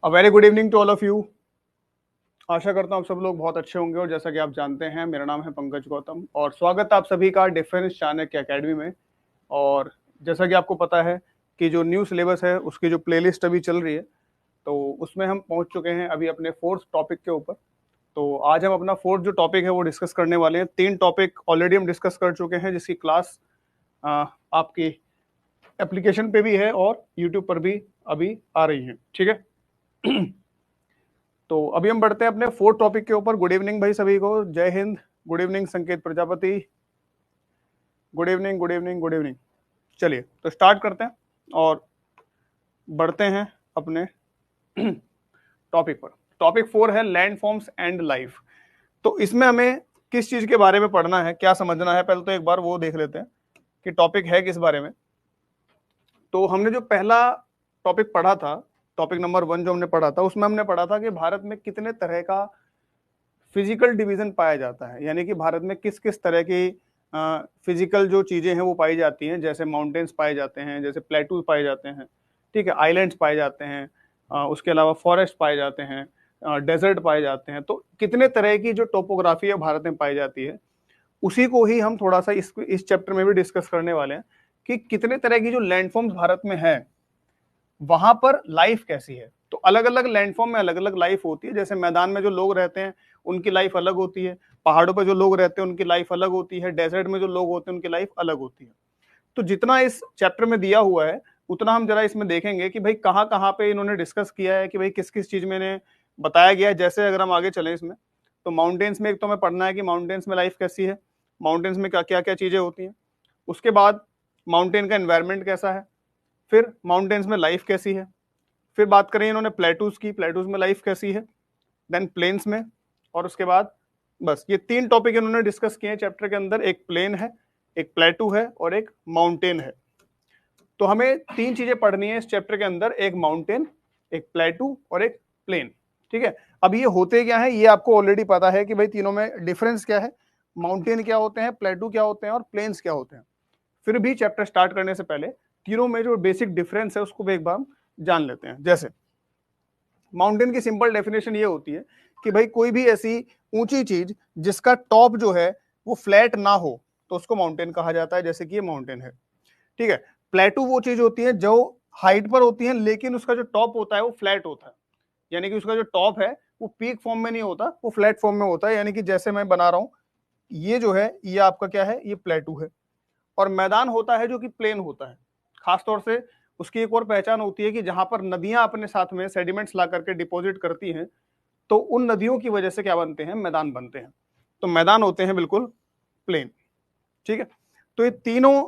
Very good evening to all of you. आशा करता हूँ आप सब लोग बहुत अच्छे होंगे और जैसा कि आप जानते हैं मेरा नाम है पंकज गौतम और स्वागत है आप सभी का डिफेंस चाणक्य एकेडमी में। और जैसा कि आपको पता है कि जो न्यू सिलेबस है उसकी जो प्लेलिस्ट अभी चल रही है तो उसमें हम पहुंच चुके हैं अभी अपने फोर्थ टॉपिक के ऊपर। तो आज हम अपना फोर्थ जो टॉपिक है वो डिस्कस करने वाले हैं। 3 टॉपिक ऑलरेडी हम डिस्कस कर चुके हैं जिसकी क्लास आपकी एप्लीकेशन पे भी है और यूट्यूब पर भी अभी आ रही है। ठीक है। तो अभी हम बढ़ते हैं अपने फोर्थ टॉपिक के ऊपर। गुड इवनिंग भाई सभी को, जय हिंद। गुड इवनिंग संकेत Prajapati, good evening good evening good evening. चलिए तो स्टार्ट करते हैं और बढ़ते हैं अपने टॉपिक पर। टॉपिक 4 है लैंड फॉर्म्स एंड लाइफ। तो इसमें हमें किस चीज के बारे में पढ़ना है, क्या समझना है, पहले तो एक बार वो देख लेते हैं कि टॉपिक है किस बारे में। तो हमने जो पहला टॉपिक पढ़ा था, टॉपिक नंबर 1 जो हमने पढ़ा था, उसमें हमने पढ़ा था कि भारत में कितने तरह का फिजिकल डिवीजन पाया जाता है, यानी कि भारत में किस किस तरह की फिजिकल जो चीजें हैं वो पाई जाती हैं। जैसे माउंटेन्स पाए जाते हैं, जैसे प्लेटूज पाए जाते हैं, ठीक है, आइलैंड्स पाए जाते हैं, उसके अलावा फॉरेस्ट पाए जाते हैं, डेजर्ट पाए जाते हैं। तो कितने तरह की जो टोपोग्राफी है भारत में पाई जाती है, उसी को ही हम थोड़ा सा इस चैप्टर में भी डिस्कस करने वाले हैं कि कितने तरह की जो लैंडफॉर्म्स भारत में है वहां पर लाइफ कैसी है। तो अलग अलग लैंडफॉर्म में अलग अलग लाइफ होती है। जैसे मैदान में जो लोग रहते हैं उनकी लाइफ अलग होती है, पहाड़ों पर जो लोग रहते हैं उनकी लाइफ अलग होती है, डेजर्ट में जो लोग होते हैं उनकी लाइफ अलग होती है। तो जितना इस चैप्टर में दिया हुआ है उतना हम जरा इसमें देखेंगे कि भाई कहाँ कहाँ पे इन्होंने डिस्कस किया है, कि भाई किस किस चीज में इन्हें बताया गया है। जैसे अगर हम आगे चलें इसमें, तो माउंटेन्स में एक तो हमें पढ़ना है कि माउंटेन्स में लाइफ कैसी है, माउंटेन्स में क्या क्या क्या चीजें होती हैं। उसके बाद माउंटेन का एनवायरमेंट कैसा है, फिर माउंटेन्स में लाइफ कैसी है, फिर बात करें इन्होंने प्लेटूज की, प्लेटूज में लाइफ कैसी है, देन प्लेन्स में, और उसके बाद बस ये 3 टॉपिक इन्होंने डिस्कस किए हैं चैप्टर के अंदर। एक प्लेन है, एक प्लेटू है और एक माउंटेन है। तो हमें 3 चीजें पढ़नी है इस चैप्टर के अंदर, एक माउंटेन, एक प्लेटू और एक प्लेन। ठीक है। अब ये होते क्या है ये आपको ऑलरेडी पता है कि भाई तीनों में डिफरेंस क्या है, माउंटेन क्या होते हैं, प्लेटू क्या होते हैं और प्लेन्स क्या होते हैं। फिर भी चैप्टर स्टार्ट करने से पहले तीनों में जो बेसिक डिफरेंस है उसको भी एक बार जान लेते हैं। जैसे माउंटेन की सिंपल डेफिनेशन ये होती है कि भाई कोई भी ऐसी ऊंची चीज जिसका टॉप जो है वो फ्लैट ना हो तो उसको माउंटेन कहा जाता है, जैसे कि ये माउंटेन है। ठीक है। प्लेटू वो चीज होती है जो हाइट पर होती है लेकिन उसका जो टॉप होता है वो फ्लैट होता है, यानी कि उसका जो टॉप है वो पीक फॉर्म में नहीं होता, वो फ्लैट फॉर्म में होता है। यानी कि जैसे मैं बना रहा हूं, ये जो है ये आपका क्या है, ये प्लेटू है। और मैदान होता है जो कि प्लेन होता है। खासतौर से उसकी एक और पहचान होती है कि जहां पर नदियां अपने साथ में सेडिमेंट्स ला करके डिपॉजिट करती हैं तो उन नदियों की वजह से क्या बनते हैं, मैदान बनते हैं। तो मैदान होते हैं बिल्कुल प्लेन। ठीक है। तो ये तीनों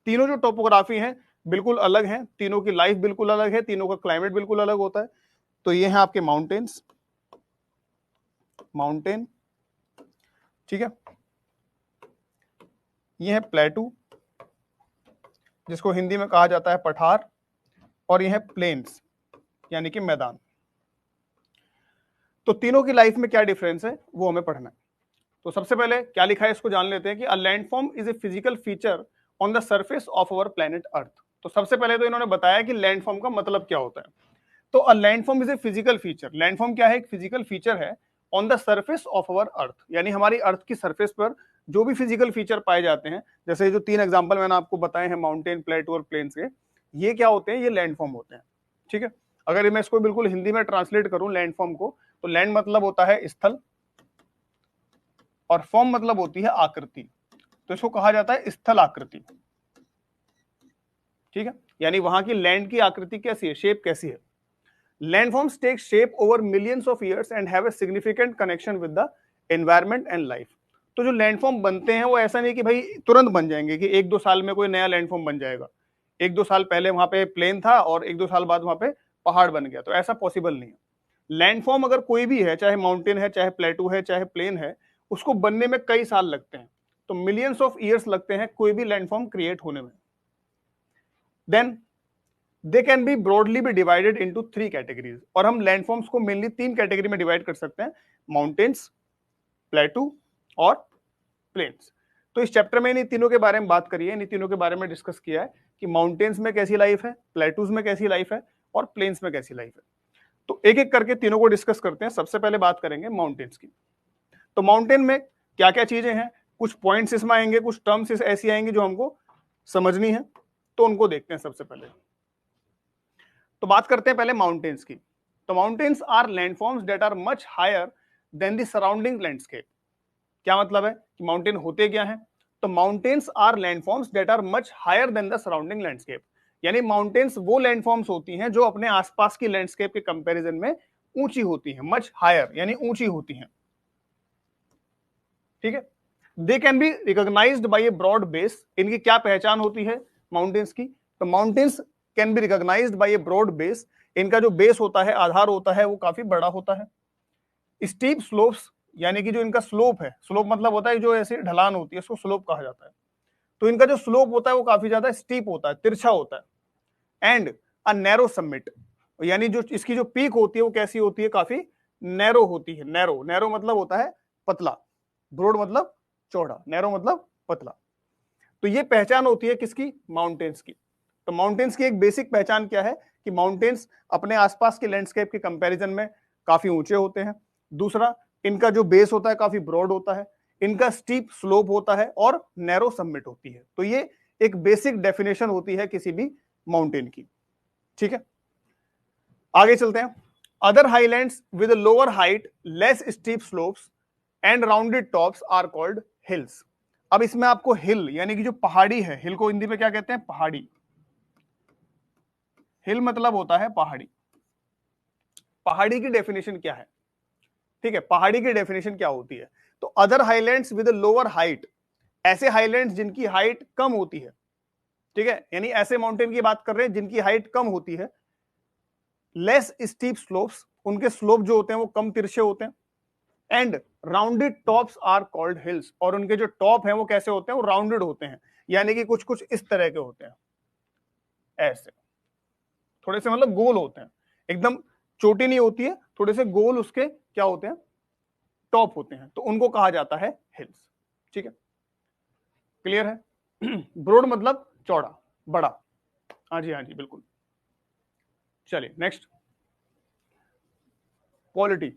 तीनों जो टोपोग्राफी है बिल्कुल अलग है, तीनों की लाइफ बिल्कुल अलग है, तीनों का क्लाइमेट बिल्कुल अलग होता है। तो ये है आपके माउंटेन्स, माउंटेन, ठीक है। ये है प्लेटू जिसको हिंदी में कहा जाता है पठार, और ये है प्लेन्स यानी कि मैदान। तो तीनों की लाइफ में क्या डिफरेंस है वो हमें पढ़ना है। तो सबसे पहले क्या लिखा है इसको जान लेते हैं कि a landform is a physical feature on the surface of our planet earth. तो सबसे पहले तो इन्होंने बताया कि लैंडफॉर्म का मतलब क्या होता है। तो a landform is a physical feature, landform क्या है, एक फिजिकल फीचर है on the surface of our earth, यानी हमारी अर्थ की सरफेस पर जो भी फिजिकल फीचर पाए जाते हैं, जैसे जो 3 एग्जांपल मैंने आपको बताए हैं माउंटेन, प्लेटू और प्लेन्स के, ये क्या होते हैं, ये लैंडफॉर्म होते हैं। ठीक है। अगर मैं इसको बिल्कुल हिंदी में ट्रांसलेट करूं लैंडफॉर्म को, तो लैंड मतलब होता है स्थल और फॉर्म मतलब होती है आकृति। तो इसको कहा जाता है स्थल आकृति। ठीक है। यानी वहां की लैंड की आकृति कैसी है, शेप कैसी है। Landforms take shape over millions of years and have a significant connection with the environment and life. तो जो लैंडफॉर्म बनते हैं वो ऐसा नहीं कि भाई तुरंत बन जाएंगे कि 1-2 साल में कोई नया लैंडफॉर्म बन जाएगा, 1-2 साल पहले वहां पे प्लेन था और 1-2 साल बाद वहां पे पहाड़ बन गया, तो ऐसा पॉसिबल नहीं है। लैंडफॉर्म अगर कोई भी है, चाहे माउंटेन है, चाहे प्लेटू है, चाहे प्लेन है, उसको बनने में कई साल लगते हैं। तो मिलियंस ऑफ ईयर्स लगते हैं कोई भी लैंडफॉर्म क्रिएट होने में। Then they can be broadly be divided into 3 categories, और हम लैंडफॉर्म्स को मेनली 3 कैटेगरी में डिवाइड कर सकते हैं, माउंटेन्स, प्लेटू और प्लेन्स। तो इस चैप्टर में इन तीनों के बारे में बात करी है, इन तीनों के बारे में डिस्कस किया है कि माउंटेन्स में कैसी लाइफ है, प्लेटूज में कैसी लाइफ है और प्लेन्स में कैसी लाइफ है। तो एक एक करके तीनों को डिस्कस करते हैं। सबसे पहले बात करेंगे माउंटेन्स की। तो माउंटेन में क्या क्या चीजें हैं, कुछ पॉइंट्स इसमें आएंगे, कुछ टर्म्स ऐसी आएंगी जो हमको समझनी है, तो उनको देखते हैं सबसे पहले। तो बात करते हैं पहले माउंटेन्स की। तो mountains are landforms that are much higher than the surrounding landscape. क्या मतलब है कि माउंटेन होते क्या हैं? तो mountains are landforms that are much higher than the surrounding landscape. यानी माउंटेन्स वो लैंडफॉर्म्स होती हैं जो अपने आसपास की लैंडस्केप के कंपैरिजन में ऊंची होती हैं, मच हायर यानी ऊंची होती हैं। ठीक है। They can be recognised by a broad base. इनकी क्या पहचान होती है माउंटेन्स की? तो mountains can be recognised by a broad base. इनका जो बेस होता है, आधार होता है, वो काफी बड़ा होता है। स्टीप स्लोप्स, यानी कि जो इनका स्लोप है, स्लोप मतलब होता है जो ऐसी ढलान होती है, उसको स्लोप कहा जाता है। तो इनका जो स्लोप होता है वो काफी ज्यादा स्टीप होता है, तिरछा होता है। एंड अ नैरो समिट, यानी जो इसकी जो पीक होती है वो कैसी होती है? काफी नैरो होती है। नैरो, नैरो मतलब होता है पतला, ब्रॉड मतलब चौड़ा, नैरो मतलब पतला। तो ये पहचान होती है किसकी? माउंटेन्स की। तो माउंटेन्स की एक बेसिक पहचान क्या है कि माउंटेन्स अपने आसपास के लैंडस्केप के कंपैरिजन में काफी ऊंचे होते हैं। दूसरा, इनका जो बेस होता है काफी ब्रॉड होता है, इनका स्टीप स्लोप होता है और नैरो समिट होती है। तो ये एक बेसिक डेफिनेशन होती है किसी भी माउंटेन की। ठीक है, आगे चलते हैं। Other highlands with lower height, less steep slopes and rounded tops are called hills. अब इसमें आपको हिल यानी कि जो पहाड़ी है, हिल को हिंदी में क्या कहते हैं? पहाड़ी। हिल मतलब होता है पहाड़ी। पहाड़ी की डेफिनेशन क्या है? ठीक है, पहाड़ी की डेफिनेशन क्या होती है? तो other highlands with lower height, ऐसे हाईलैंड्स जिनकी हाइट कम होती है। ठीक है, यानी ऐसे माउंटेन की बात कर रहे हैं जिनकी हाइट कम होती है। लेस स्टीप स्लोप्स, उनके स्लोप जो होते हैं वो कम तिरछे होते हैं। And rounded tops are called hills, और उनके जो टॉप हैं वो कैसे होते हैं? वो राउंडेड होते हैं, यानी कि कुछ कुछ इस तरह के होते हैं, ऐसे थोड़े से मतलब गोल होते हैं, एकदम चोटी नहीं होती है, थोड़े से गोल उसके क्या होते हैं? टॉप होते हैं, तो उनको कहा जाता है हिल्स। ठीक है, क्लियर है? ब्रॉड मतलब चौड़ा, बड़ा। हाँ जी, हाँ जी, बिल्कुल। चलिए नेक्स्ट, पॉलिटी।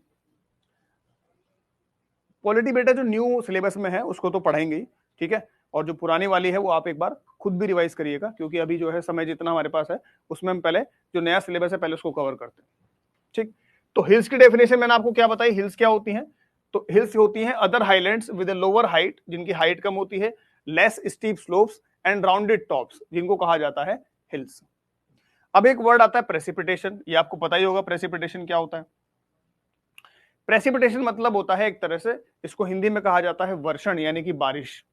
पॉलिटी बेटा जो न्यू सिलेबस में है उसको तो पढ़ाएंगे ही, ठीक है, और जो पुरानी वाली है वो आप एक बार खुद भी रिवाइज करिएगा, क्योंकि अभी जो है समय जितना हमारे पास है उसमें हम पहले जो नया सिलेबस है पहले उसको कवर करते हैं। ठीक, तो हिल्स की डेफिनेशन मैंने आपको क्या बताई? हिल्स क्या होती हैं? तो हिल्स होती हैं other highlands with lower height, जिनकी हाइट कम होती है, less steep slopes and rounded tops, जिनको कहा जाता है हिल्स। अब एक वर्ड आता है प्रेसिपिटेशन, ये आपको पता ही होगा प्रेसिपिटेशन क्या होता है। प्रेसिपिटेशन मतलब होता है एक तरह से, इसको हिंदी में कहा जाता है वर्षण, यानी कि बारिश।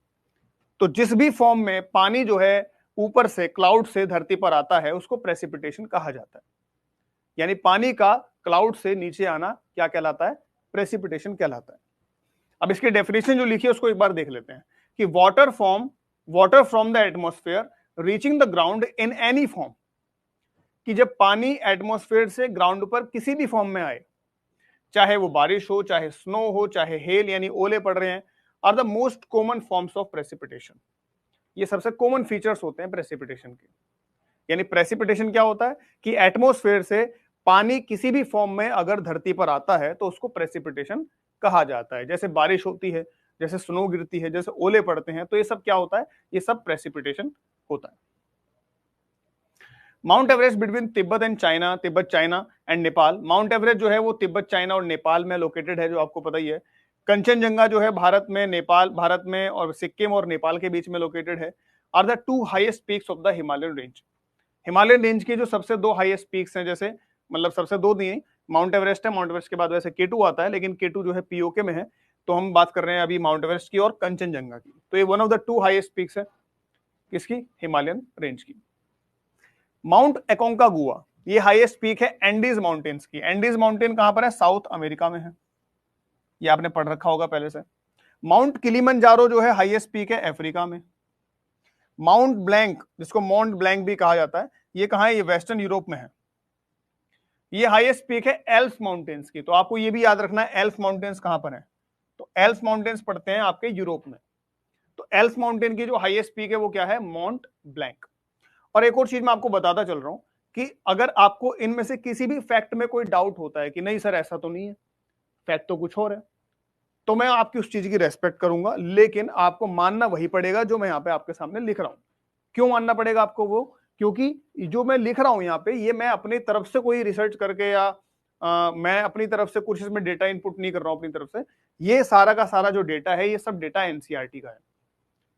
तो जिस भी फॉर्म में पानी जो है ऊपर से क्लाउड से धरती पर आता है उसको प्रेसिपिटेशन कहा जाता है। यानी पानी का क्लाउड से नीचे आना क्या कहलाता है? प्रेसिपिटेशन कहलाता है। अब इसकी डेफिनेशन जो लिखी है उसको एक बार देख लेते हैं कि water from the atmosphere reaching the ground in any form, कि जब पानी एटमॉस्फेयर से ग्राउंड पर किसी भी फॉर्म में आए, चाहे वो बारिश हो, चाहे स्नो हो, चाहे हेल यानी ओले पड़ रहे हैं, are the most common forms of precipitation. ये सबसे कॉमन फीचर्स होते हैं प्रेसिपिटेशन के। यानी प्रेसिपिटेशन क्या होता है कि एटमॉस्फेयर से पानी किसी भी फॉर्म में अगर धरती पर आता है तो उसको प्रेसिपिटेशन कहा जाता है। जैसे बारिश होती है, जैसे स्नो गिरती है, जैसे ओले पड़ते हैं, तो ये सब क्या होता है? ये सब प्रेसिपिटेशन होता है। Mount Everest between Tibet and China, Tibet China and Nepal. Mount Everest जो है वो तिब्बत चाइना और नेपाल में लोकेटेड है, जो आपको पता ही है। कंचनजंगा जो है भारत में, नेपाल, भारत में और सिक्किम और नेपाल के बीच में लोकेटेड है। Are the two highest peaks of the Himalayan range. Himalayan range के जो सबसे दो हाईएस्ट पीक्स हैं, जैसे मतलब सबसे दो नहीं, माउंट एवरेस्ट है, माउंट एवरेस्ट के बाद वैसे केटू आता है, लेकिन केटू जो है पीओके में है, तो हम बात कर रहे हैं अभी माउंट एवरेस्ट की और कंचनजंगा की। तो ये one of the two highest peaks है किसकी? हिमालयन रेंज की। माउंट एकोंकागुआ, ये हाईएस्ट पीक है एंडीज माउंटेन्स की। एंडीज माउंटेन कहां पर है? साउथ अमेरिका में है, ये आपने पढ़ रखा होगा पहले से। माउंट किलिमंजारो जो है हाईएस्ट पीक है अफ्रीका में। माउंट ब्लैंक, जिसको माउंट ब्लैंक भी कहा जाता है, ये कहां है? ये वेस्टर्न यूरोप में है। ये हाईएस्ट पीक है एल्प्स माउंटेन्स की। तो आपको ये भी याद रखना है एल्प्स माउंटेन्स कहां पर है। तो एल्प्स माउंटेन्स पड़ते हैं आपके यूरोप में। तो एल्प्स माउंटेन की जो हाईएस्ट पीक है वो क्या है? Mount blank. और एक और चीज मैं आपको बताता चल रहा हूं कि अगर आपको इनमें से किसी भी फैक्ट में कोई डाउट होता है कि नहीं सर ऐसा तो नहीं है, फैक्ट तो कुछ और है, तो मैं आपकी उस चीज की रेस्पेक्ट करूंगा, लेकिन आपको मानना वही पड़ेगा जो मैं यहाँ पे आपके सामने लिख रहा हूं। क्यों मानना पड़ेगा आपको वो? क्योंकि जो मैं लिख रहा हूं यहाँ पे, ये मैं अपनी तरफ से कोई रिसर्च करके या मैं अपनी तरफ से कुछ इसमें डेटा इनपुट नहीं कर रहा हूं अपनी तरफ से। ये सारा का सारा जो डेटा है, ये सब डेटा एनसीईआरटी का है,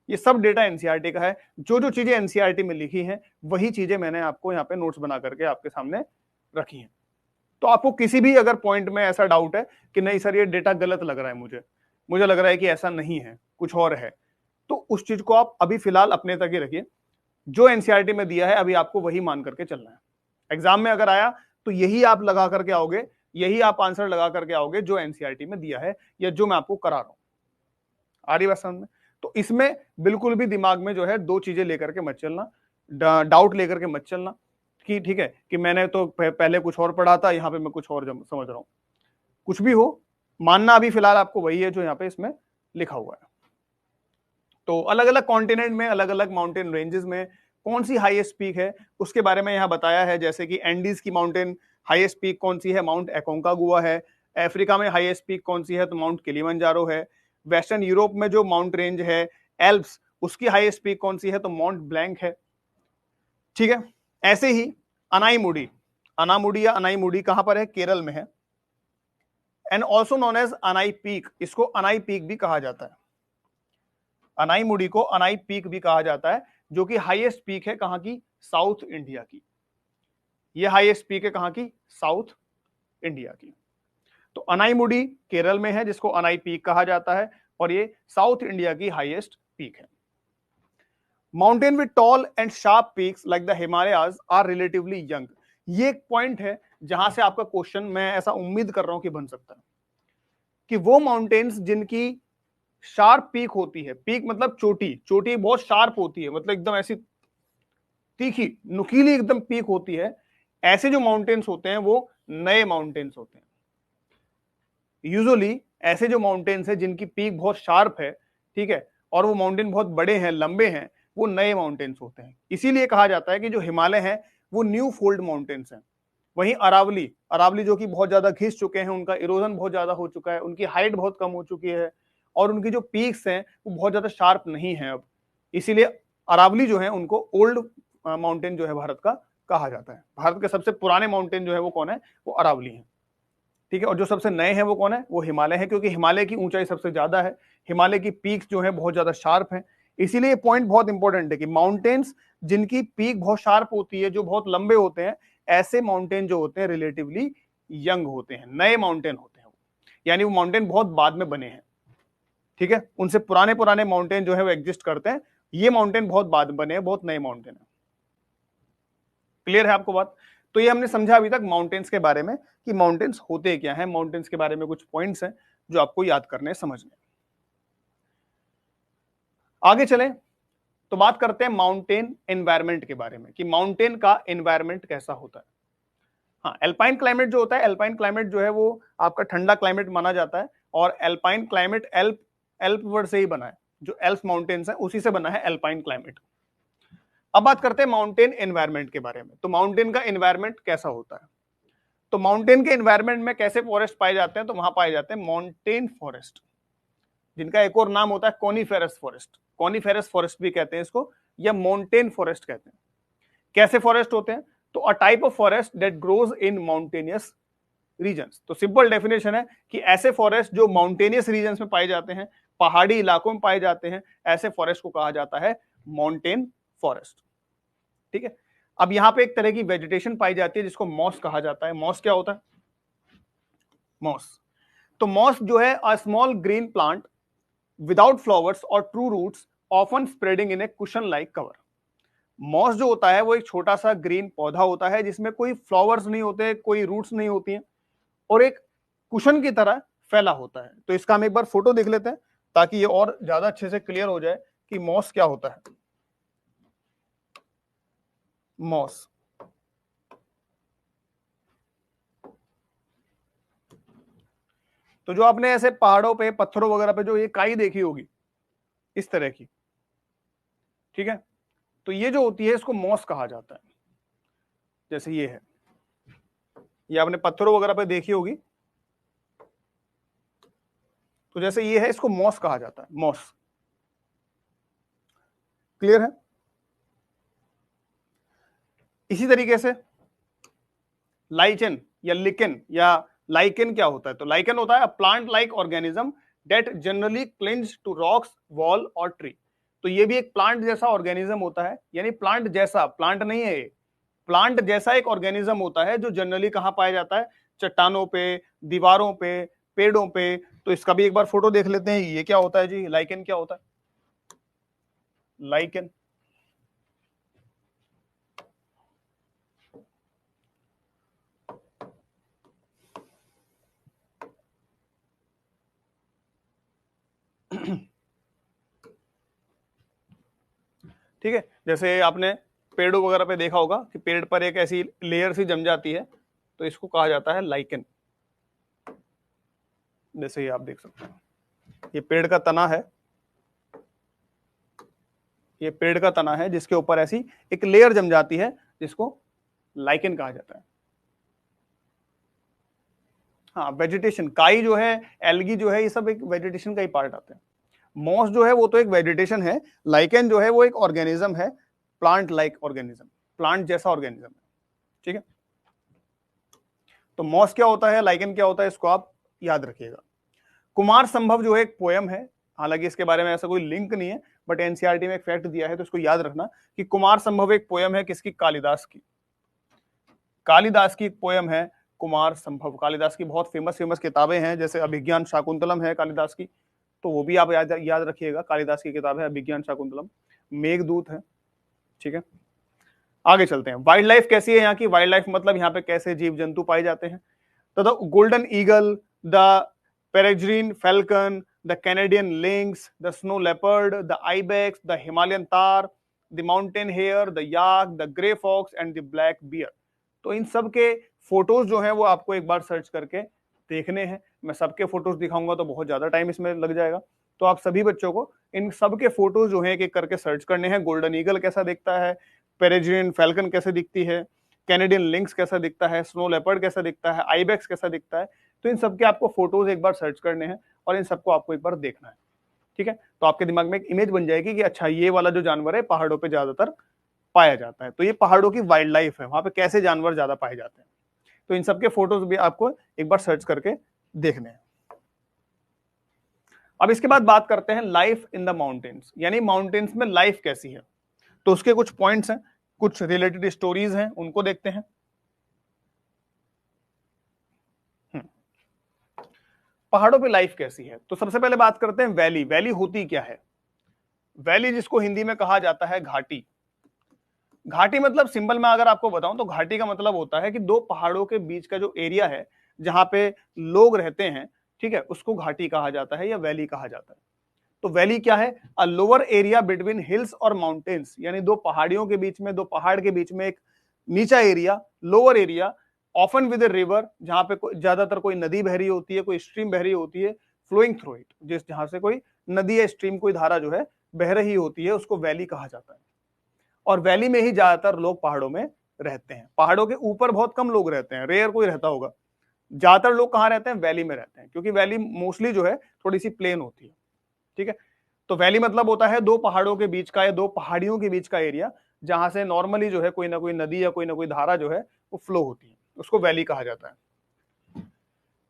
ये सब डेटा एनसीईआरटी का है। जो जो चीजें एनसीईआरटी में लिखी हैं वही चीजें मैंने आपको यहाँ पे नोट्स बना करके आपके सामने रखी हैं। तो आपको किसी भी अगर पॉइंट में ऐसा डाउट है कि नहीं सर ये डेटा गलत लग रहा है, मुझे लग रहा है कि ऐसा नहीं है, कुछ और है, तो उस चीज को आप अभी फिलहाल अपने तक ही रखिए। जो एनसीईआरटी में दिया है अभी आपको वही मान करके चलना है। एग्जाम में अगर आया तो यही आप लगा करके आओगे, यही आप आंसर लगा करके आओगे जो एनसीईआरटी में दिया है या जो मैं आपको करा रहा हूं। आ रही बात समझ में? तो इसमें बिल्कुल भी दिमाग में जो है दो चीजें लेकर के मत चलना, डाउट लेकर के मत चलना कि ठीक है कि मैंने तो पहले कुछ और पढ़ा था, यहाँ पे मैं कुछ और समझ रहा हूं। कुछ भी हो, मानना अभी फिलहाल आपको वही है जो यहाँ पे इसमें लिखा हुआ है। तो अलग अलग कॉन्टिनेंट में अलग अलग माउंटेन रेंजेस में कौन सी हाईएस्ट पीक है उसके बारे में यहाँ बताया है। जैसे कि एंडीज की माउंटेन हाईएस्ट पीक कौन सी है? माउंट एकोंकागुआ है। अफ्रीका में हाईएस्ट पीक कौन सी है? तो माउंट किलिमंजारो है। वेस्टर्न यूरोप में जो माउंट रेंज है एल्प्स, उसकी हाईएस्ट पीक कौन सी है? तो माउंट ब्लैंक है। ठीक है, ऐसे ही अनाईमुडी, अनामुडी या अनाईमुडी कहां पर है? केरल में है। And also known as Anai peak, इसको अनाई पीक भी कहा जाता है। अनाईमुडी को अनाई पीक भी कहा जाता है, जो कि हाईएस्ट पीक है कहां की? साउथ इंडिया की। ये हाईएस्ट पीक है कहां की? साउथ इंडिया की। तो अनाईमुडी केरल में है जिसको अनाई पीक कहा जाता है, और ये साउथ इंडिया की हाईएस्ट पीक है। Mountain with tall and sharp peaks like the Himalayas are relatively young. ये एक पॉइंट है जहां से आपका क्वेश्चन, मैं ऐसा उम्मीद कर रहा हूं कि बन सकता है, कि वो माउंटेन्स जिनकी शार्प पीक होती है, पीक मतलब चोटी, चोटी बहुत शार्प होती है, मतलब एकदम ऐसी तीखी नुकीली एकदम पीक होती है, ऐसे जो माउंटेन्स होते हैं वो नए माउंटेन्स होते हैं। यूजुअली ऐसे जो माउंटेन्स है जिनकी पीक बहुत शार्प है, ठीक है, और वो माउंटेन बहुत बड़े हैं, लंबे हैं, वो नए माउंटेन्स होते हैं। इसीलिए कहा जाता है कि जो हिमालय है वो न्यू फोल्ड माउंटेन्स हैं। वहीं अरावली, अरावली जो कि बहुत ज्यादा घिस चुके हैं, उनका इरोजन बहुत ज्यादा हो चुका है, उनकी हाइट बहुत कम हो चुकी है, और उनकी जो पीक्स हैं वो बहुत ज्यादा शार्प नहीं है अब। इसीलिए अरावली जो है उनको ओल्ड माउंटेन जो है भारत का कहा जाता है। भारत के सबसे पुराने माउंटेन जो है वो कौन है? वो अरावली है। ठीक है, और जो सबसे नए हैं वो कौन है? वो हिमालय है, क्योंकि हिमालय की ऊंचाई सबसे ज्यादा है, हिमालय की पीक्स जो है बहुत ज्यादा शार्प है। इसीलिए ये पॉइंट बहुत इंपॉर्टेंट है कि माउंटेन्स जिनकी पीक बहुत शार्प होती है, जो बहुत लंबे होते हैं, ऐसे माउंटेन जो होते हैं रिलेटिवली यंग होते हैं, नए माउंटेन होते हैं, यानी वो माउंटेन बहुत बाद में बने हैं। ठीक है, उनसे पुराने पुराने माउंटेन जो है वो एग्जिस्ट करते हैं, ये माउंटेन बहुत बाद में बने हैं, बहुत नए माउंटेन है। क्लियर है आपको बात? तो ये हमने समझा अभी तक माउंटेन्स के बारे में कि माउंटेन्स होते क्या हैं, माउंटेन्स के बारे में कुछ पॉइंट्स हैं जो आपको याद करने समझने। आगे चलें तो बात करते हैं माउंटेन एनवायरनमेंट के बारे में कि माउंटेन का एनवायरनमेंट कैसा होता है। हाँ, एल्पाइन क्लाइमेट जो होता है, एल्पाइन क्लाइमेट जो है वो आपका ठंडा क्लाइमेट माना जाता है, और एल्पाइन क्लाइमेट एल्प एल्प वर्ड से ही बना है, जो एल्प माउंटेन्स है उसी से बना है एल्पाइन क्लाइमेट। अब बात करते हैं माउंटेन एनवायरनमेंट के बारे में। तो माउंटेन का एनवायरनमेंट कैसा होता है? तो माउंटेन के एनवायरनमेंट में कैसे फॉरेस्ट पाए जाते हैं? तो वहां पाए जाते हैं माउंटेन फॉरेस्ट, जिनका एक और नाम होता है कॉनिफेरस फॉरेस्ट। कॉनिफेरस फॉरेस्ट भी कहते हैं इसको, या माउंटेन फॉरेस्ट कहते हैं। कैसे फॉरेस्ट होते हैं? तो a type of forest that grows in mountainous regions. तो सिंपल डेफिनेशन है कि ऐसे फॉरेस्ट जो माउंटेनियस रीजन्स में पाए जाते हैं, पहाड़ी इलाकों में पाए जाते हैं, ऐसे फॉरेस्ट को कहा जाता है माउंटेन फॉरेस्ट। ठीक है, अब यहां पे एक तरह की वेजिटेशन पाई जाती है जिसको मॉस कहा जाता है। मॉस क्या होता है? मॉस, तो मॉस जो है a small green plant without flowers or true roots often spreading in a cushion like cover. Moss जो होता है वो एक छोटा सा ग्रीन पौधा होता है जिसमें कोई फ्लावर्स नहीं होते, कोई रूट्स नहीं होती हैं, और एक कुशन की तरह फैला होता है। तो इसका हम एक बार फोटो देख लेते हैं ताकि ये और ज्यादा अच्छे से क्लियर हो जाए कि मॉस क्या होता है। मॉस, तो जो आपने ऐसे पहाड़ों पे, पत्थरों वगैरह पे जो ये काई देखी होगी इस तरह की, ठीक है, तो ये जो होती है इसको मॉस कहा जाता है। जैसे ये है, ये आपने पत्थरों वगैरह पे देखी होगी। तो जैसे ये है, इसको मॉस कहा जाता है, मॉस। क्लियर है? इसी तरीके से लाइचन या लिकेन, या लाइकेन क्या होता है? तो लाइकेन होता है plant like organism that generally clings to rocks, wall और ट्री। तो ये भी एक प्लांट जैसा ऑर्गेनिज्म होता है, यानी प्लांट जैसा, प्लांट नहीं है ये, प्लांट जैसा एक ऑर्गेनिज्म होता है जो जनरली कहां पाया जाता है? चट्टानों पे, दीवारों पे, पेड़ों पे। तो इसका भी एक बार फोटो देख लेते हैं। ये क्या होता है जी? लाइकेन क्या होता है? लाइकेन ठीक है, जैसे आपने पेड़ों वगैरह पे देखा होगा कि पेड़ पर एक ऐसी लेयर सी जम जाती है, तो इसको कहा जाता है लाइकेन। जैसे ये आप देख सकते हैं, ये पेड़ का तना है, ये पेड़ का तना है जिसके ऊपर ऐसी एक लेयर जम जाती है, जिसको लाइकेन कहा जाता है। हाँ, वेजिटेशन, काई जो है, एल्गी जो है, ये सब एक वेजिटेशन का ही पार्ट आते हैं। मॉस जो है वो तो एक वेजिटेशन है, लाइकेन जो है वो एक ऑर्गेनिज्म है, प्लांट लाइक ऑर्गेनिज्म, प्लांट जैसा ऑर्गेनिज्म है। ठीक है, तो मॉस क्या होता है, लाइकेन क्या होता है, इसको आप याद रखिएगा। कुमार संभव जो है एक पोयम है, हालांकि इसके बारे में ऐसा कोई लिंक नहीं है, बट एनसीईआरटी में एक फैक्ट दिया है, तो इसको याद रखना कि कुमार संभव एक पोयम है, किसकी? कालिदास की। कालिदास की एक पोयम है कुमार संभव। कालिदास की बहुत फेमस फेमस किताबें हैं, जैसे अभिज्ञान शाकुंतलम है कालिदास की, तो वो भी आप याद रखिएगा। कालिदास की किताब है अभिज्ञान शाकुंतलम। मेघदूत है। ठीक है, आगे चलते हैं। वाइल्ड लाइफ कैसी है यहाँ की? वाइल्ड लाइफ मतलब यहाँ पे कैसे जीव जंतु पाए जाते हैं? तो the golden eagle, the peregrine falcon, the Canadian lynx, the snow leopard, the ibex, the Himalayan tahr, the mountain hare, the yak, the grey fox and the black bear. तो इन सब के फोटोज जो हैं वो आपको एक बार सर्च करके देखने हैं। मैं सबके फोटोज दिखाऊंगा तो बहुत ज्यादा टाइम इसमें लग जाएगा, तो आप सभी बच्चों को इन सब के फोटोज जो है एक एक करके सर्च करने हैं। गोल्डन ईगल कैसा दिखता है, पेरेग्रीन फैल्कन कैसे दिखती है, कैनेडियन लिंक्स कैसा दिखता है, स्नो लेपर्ड कैसा दिखता है, आइबेक्स कैसा दिखता है। तो इन सबके आपको फोटोज एक बार सर्च करने हैं और इन सबको आपको एक बार देखना है। ठीक है, तो आपके दिमाग में एक इमेज बन जाएगी कि अच्छा ये वाला जो जानवर है पहाड़ों पे ज्यादातर पाया जाता है, तो ये पहाड़ों की वाइल्ड लाइफ है, वहां पे कैसे जानवर ज्यादा पाए जाते हैं। तो इन सबके फोटोज भी आपको एक बार सर्च करके देखने हैं। अब इसके बाद बात करते हैं लाइफ इन द माउंटेन्स, यानी माउंटेन्स में लाइफ कैसी है। तो उसके कुछ पॉइंट्स हैं, कुछ रिलेटेड स्टोरीज हैं, उनको देखते हैं। पहाड़ों पे लाइफ कैसी है, तो सबसे पहले बात करते हैं वैली। वैली होती क्या है? वैली जिसको हिंदी में कहा जाता है घाटी। घाटी मतलब सिंपल में अगर आपको बताऊं तो घाटी का मतलब होता है कि दो पहाड़ों के बीच का जो एरिया है जहां पे लोग रहते हैं, ठीक है, उसको घाटी कहा जाता है या वैली कहा जाता है। तो वैली क्या है? A lower area between hills और माउंटेन्स, यानी दो पहाड़ियों के बीच में, दो पहाड़ के बीच में एक नीचा area, lower area, often with a river, जहां पे ज्यादातर कोई नदी बह रही होती है, कोई स्ट्रीम बह रही होती है, फ्लोइंग थ्रू इट, जिस जहां से कोई नदी या स्ट्रीम, कोई धारा जो है बह रही होती है, उसको वैली कहा जाता है। और वैली में ही ज्यादातर लोग पहाड़ों में रहते हैं। पहाड़ों के ऊपर बहुत कम लोग रहते हैं, रेयर कोई रहता होगा। ज्यादातर लोग कहाँ रहते हैं? वैली में रहते हैं, क्योंकि वैली मोस्टली जो है थोड़ी सी प्लेन होती है। ठीक है, तो वैली मतलब होता है दो पहाड़ों के बीच का या दो पहाड़ियों के बीच का एरिया, जहां से नॉर्मली जो है कोई ना कोई नदी या कोई ना कोई धारा जो है वो फ्लो होती है, उसको वैली कहा जाता है।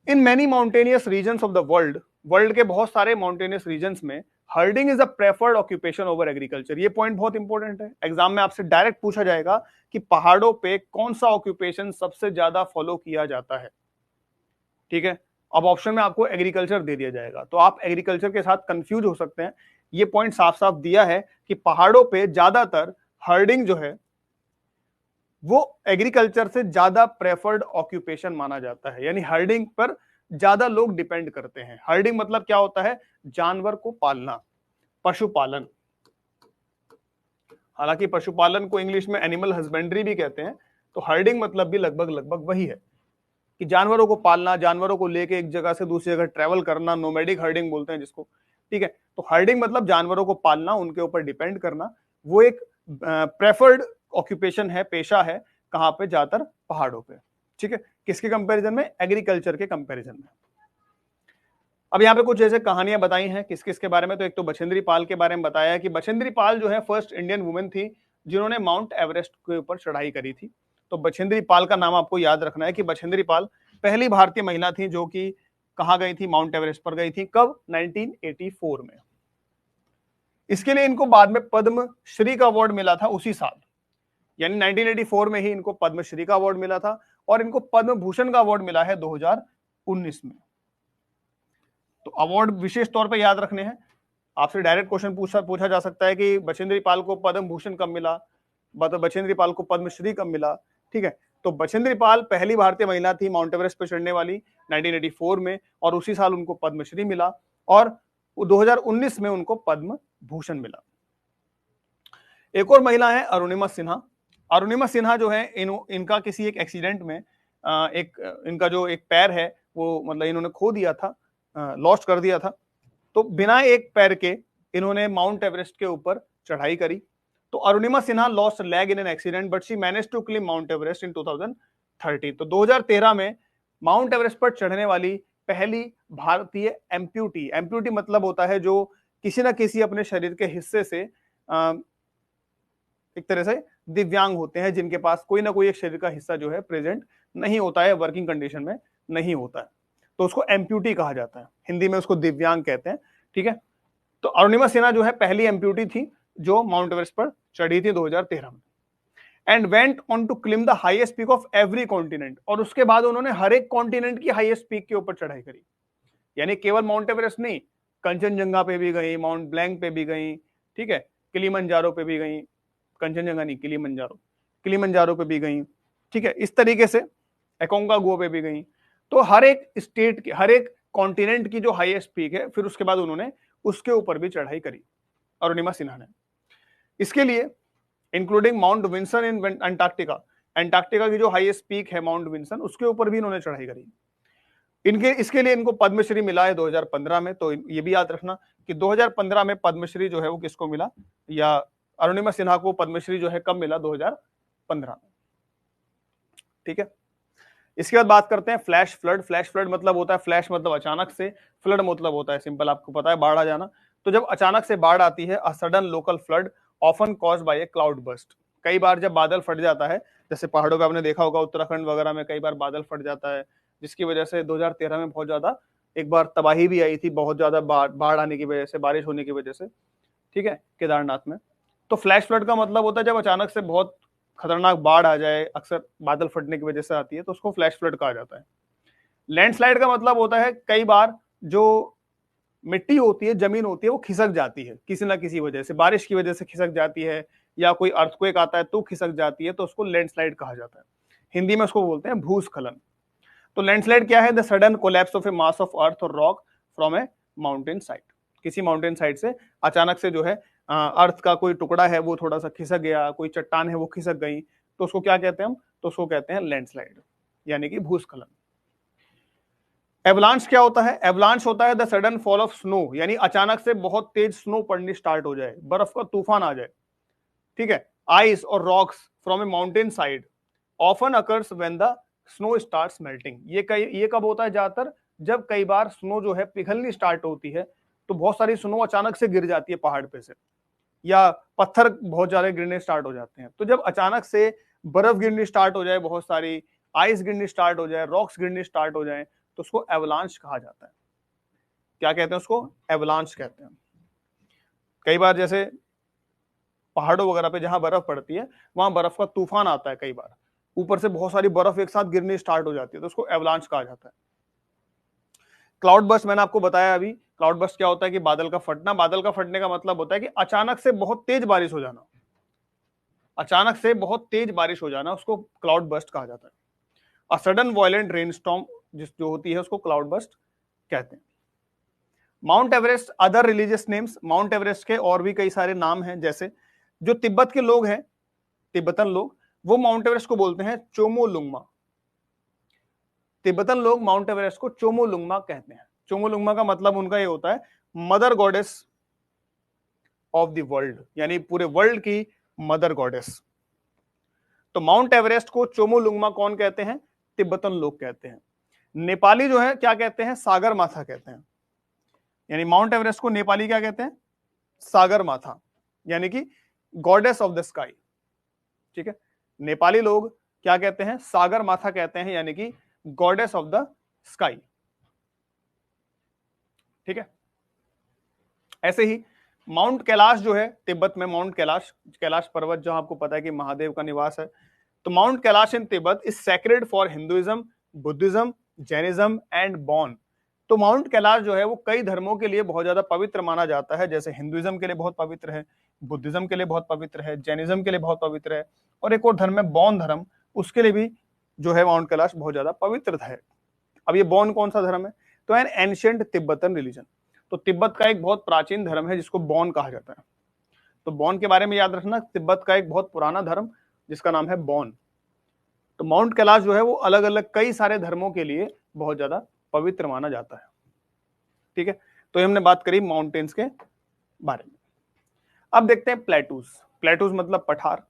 In many mountainous regions of the world, world के बहुत सारे माउंटेनियस रीजन्स में herding is a preferred occupation over agriculture. ये पॉइंट बहुत इंपॉर्टेंट है, एग्जाम में आपसे डायरेक्ट पूछा जाएगा कि पहाड़ों पे कौन सा ऑक्यूपेशन सबसे ज्यादा फॉलो किया जाता है। ठीक है, अब ऑप्शन में आपको एग्रीकल्चर दे दिया जाएगा, तो आप एग्रीकल्चर के साथ कंफ्यूज हो सकते हैं। ये पॉइंट साफ साफ दिया है कि पहाड़ों पे ज्यादातर हर्डिंग जो है वो एग्रीकल्चर से ज्यादा प्रेफर्ड ऑक्यूपेशन माना जाता है, यानी हर्डिंग पर ज्यादा लोग डिपेंड करते हैं। हर्डिंग मतलब क्या होता है? जानवर को पालना, पशुपालन। हालांकि पशुपालन को इंग्लिश में एनिमल हस्बेंड्री भी कहते हैं, तो हर्डिंग मतलब भी लगभग लगभग वही है कि जानवरों को पालना, जानवरों को लेके एक जगह से दूसरी जगह ट्रेवल करना, नोमैडिक हर्डिंग बोलते हैं जिसको। ठीक है, तो हर्डिंग मतलब जानवरों को पालना, उनके ऊपर डिपेंड करना, वो एक प्रेफर्ड ऑक्यूपेशन है, पेशा है, कहां पे, ज्यादातर पहाड़ों पे। ठीक है, किसके कंपैरिजन में, एग्रीकल्चर के कंपैरिजन में। अब यहाँ पे कुछ जैसे कहानियां बताई हैं किस किस के बारे में, तो एक तो बछेंद्री पाल के बारे में बताया है कि बछेंद्री पाल जो है फर्स्ट इंडियन वुमेन थी जिन्होंने माउंट एवरेस्ट के ऊपर चढ़ाई करी थी। तो बछेंद्री पाल का नाम आपको याद रखना है कि बछेंद्री पाल पहली भारतीय महिला थी जो कि कहाँ गई थी, माउंट एवरेस्ट पर गई थी। कब, 1984 में। इसके लिए इनको बाद में पद्म श्री का अवार्ड मिला था उसी साल, यानी 1984 में ही इनको पद्मश्री का अवार्ड मिला था, और इनको पद्म भूषण का अवार्ड मिला है 2019 में। तो अवार्ड विशेष तौर पे याद रखने हैं। आपसे डायरेक्ट क्वेश्चन पूछा जा सकता है कि बछेंद्री पाल को पद्म भूषण कब मिला, बछेंद्री पाल को पद्मश्री कब मिला। ठीक है, तो बछेंद्री पाल पहली भारतीय महिला थी माउंट एवरेस्ट पर चढ़ने वाली 1984 में, और उसी साल उनको पद्मश्री मिला, और 2019 में उनको पद्म भूषण मिला। एक और महिला है अरुणिमा सिन्हा। अरुणिमा सिन्हा जो है इनका किसी एक एक्सीडेंट में इनका जो एक पैर है वो मतलब इन्होंने खो दिया था, लॉस्ट कर दिया था। तो बिना एक पैर के इन्होंने माउंट एवरेस्ट के ऊपर चढ़ाई करी। तो Arunima Sinha lost leg in an accident but she managed to climb Mount Everest in 2013। तो 2013 में माउंट एवरेस्ट पर चढ़ने वाली पहली भारतीय एम्प्यूटी, एम्प्यूटी मतलब होता है जो किसी ना किसी अपने शरीर के हिस्से से एक तरह से दिव्यांग होते हैं, जिनके पास कोई ना कोई एक शरीर का हिस्सा जो है प्रेजेंट नहीं होता है, वर्किंग कंडीशन में नहीं होता है, तो उसको एम्प्यूटी कहा जाता है, हिंदी में उसको दिव्यांग कहते हैं। ठीक है, तो अरुणिमा सिन्हा जो है पहली एम्प्यूटी थी जो माउंट एवरेस्ट पर चढ़ी थी 2013 में, and went on to climb the highest peak of every continent. और उसके बाद उन्होंने हर एक कॉन्टिनेंट की हाईएस्ट पीक के ऊपर चढ़ाई करी, यानी केवल माउंट एवरेस्ट नहीं, कंचनजंगा पे भी गई, माउंट ब्लैंक पे भी गई, ठीक है, किलिमंजारो पे भी गई, कंचनजंगा नहीं किलिमंजारो पे भी गई। ठीक है, इस तरीके से एकोंकागुआ पे भी गई। तो हर एक स्टेट के, हर एक कॉन्टिनेंट की जो हाईएस्ट पीक है, फिर उसके बाद उन्होंने उसके ऊपर भी चढ़ाई करी अरुणिमा सिन्हा ने। इसके लिए including Mount Vinson in Antarctica, Antarctica की जो हाईएस्ट पीक है माउंट विंसन, उसके ऊपर भी इन्होंने चढ़ाई करी। इसके लिए इनको पद्मश्री मिला है 2015 में। तो ये भी याद रखना कि 2015 में पद्मश्री जो है वो किसको मिला, या अरुणिमा सिन्हा को पद्मश्री जो है कब मिला, 2015 में। ठीक है, इसके बाद बात करते हैं फ्लैश फ्लड। फ्लैश फ्लड मतलब होता है, फ्लैश मतलब अचानक से, फ्लड मतलब होता है सिंपल, आपको पता है, बाढ़ आ जाना। तो जब अचानक से बाढ़ आती है, a sudden local flood often caused by A cloud burst. कई बार जब बादल फट जाता है, जैसे पहाड़ों पे आपने देखा होगा, उत्तराखंड वगैरह में कई बार बादल फट जाता है, जिसकी वजह से 2013 में बहुत ज्यादा एक बार तबाही भी आई थी, बहुत ज्यादा बाढ़ आने की वजह से, बारिश होने की वजह से। ठीक है, केदारनाथ में। तो फ्लैश फ्लड का मतलब होता है जब अचानक से बहुत खतरनाक बाढ़ आ जाए, अक्सर बादल फटने की वजह से आती है, तो उसको फ्लैश फ्लड कहा जाता है। लैंडस्लाइड का मतलब होता है कई बार जो मिट्टी होती है, जमीन होती है, वो खिसक जाती है किसी ना किसी वजह से, बारिश की वजह से खिसक जाती है, या कोई अर्थक्वेक आता है तो खिसक जाती है, तो उसको लैंडस्लाइड कहा जाता है। हिंदी में उसको बोलते हैं भूस्खलन। तो लैंडस्लाइड क्या है, the sudden collapse of a mass of earth or rock from a mountain side. किसी माउंटेन साइड से अचानक से जो है अर्थ का कोई टुकड़ा है वो थोड़ा सा खिसक गया, कोई चट्टान है वो खिसक गई, तो उसको क्या कहते हैं हम, तो उसको कहते हैं लैंडस्लाइड, यानी कि भूस्खलन। एवलांच क्या होता है, एवलांच होता है the sudden fall of snow, यानी अचानक से बहुत तेज स्नो पड़नी स्टार्ट हो जाए, बर्फ का तूफान आ जाए। ठीक है, आइस और rocks from a mountain side often occurs when the snow starts melting. ये कब होता है, ज्यादातर जब कई बार स्नो जो है पिघलनी स्टार्ट होती है, तो बहुत सारी स्नो अचानक से गिर जाती है पहाड़ पे से, या पत्थर बहुत ज्यादा गिरने स्टार्ट हो जाते हैं। तो जब अचानक से बर्फ गिरनी स्टार्ट हो जाए, बहुत सारी आइस गिरनी स्टार्ट हो जाए, रॉक्स गिरनी स्टार्ट हो जाए, तो उसको एवलांच कहा जाता है। क्या कहते हैं उसको, एवलांच कहते हैं। कई बार जैसे पहाड़ों वगैरह पे जहां बर्फ पड़ती है, वहां बर्फ का तूफान आता है, कई बार ऊपर से बहुत सारी बर्फ एक साथ गिरनी स्टार्ट हो जाती है, तो उसको एवलांच कहा जाता है। क्लाउड बर्स्ट मैंने आपको बताया अभी, क्लाउड बर्स्ट क्या होता है कि बादल का फटना। बादल का फटने का मतलब होता है कि अचानक से बहुत तेज बारिश हो जाना, अचानक से बहुत तेज बारिश हो जाना, उसको क्लाउड बर्स्ट कहा जाता है। अ सडन वायलेंट रेनस्टॉर्म जो होती है उसको क्लाउड बर्स्ट कहते हैं। Mount Everest other religious names, mount Everest के और भी कई सारे नाम हैं, जैसे जो तिब्बत के लोग हैं, तिब्बतन लोग, वो माउंट एवरेस्ट को बोलते हैं चोमोलुंगमा। तिब्बतन लोग माउंट एवरेस्ट को चोमोलुंगमा कहते हैं। चोमोलुंगमा का मतलब उनका ये होता है mother goddess of the world, यानी पूरे वर्ल्ड की मदर गॉडेस। तो माउंट एवरेस्ट को चोमोलुंगमा कौन कहते हैं? तिब्बतन लोग कहते हैं। नेपाली जो है क्या कहते हैं? सागर माथा कहते हैं। यानी माउंट एवरेस्ट को नेपाली क्या कहते हैं? सागर माथा, यानी कि गॉडेस ऑफ द स्काई। ठीक है, नेपाली लोग क्या कहते हैं? सागर माथा कहते हैं, यानी कि गॉडेस ऑफ द स्काई। ठीक है, ऐसे ही माउंट कैलाश जो है तिब्बत में, माउंट कैलाश, कैलाश पर्वत जो आपको पता है कि महादेव का निवास है, तो Mount Kailash in Tibet is sacred for Hinduism, Buddhism, Jainism and Bon. तो माउंट कैलाश जो है वो कई धर्मों के लिए बहुत ज्यादा पवित्र माना जाता है, जैसे हिंदुइज्म के लिए बहुत पवित्र है, बुद्धिज्म के लिए बहुत पवित्र है, जैनिज्म के लिए बहुत पवित्र है, और एक और धर्म है बौन धर्म, उसके लिए भी जो है माउंट कैलाश बहुत ज्यादा पवित्र है। अब ये बौन कौन सा धर्म है? तो एन एंशिएंट तिब्बतन रिलीजन। तो तिब्बत का एक बहुत प्राचीन धर्म है जिसको बौन कहा जाता है। तो बौन के बारे में याद रखना, तिब्बत का एक बहुत पुराना धर्म जिसका नाम है बौन। तो माउंट कैलाश जो है वो अलग अलग कई सारे धर्मों के लिए बहुत ज्यादा पवित्र माना जाता है। ठीक है, तो हमने बात करी माउंटेन्स के बारे में। अब देखते हैं प्लेटूज। प्लेटूज मतलब पठार।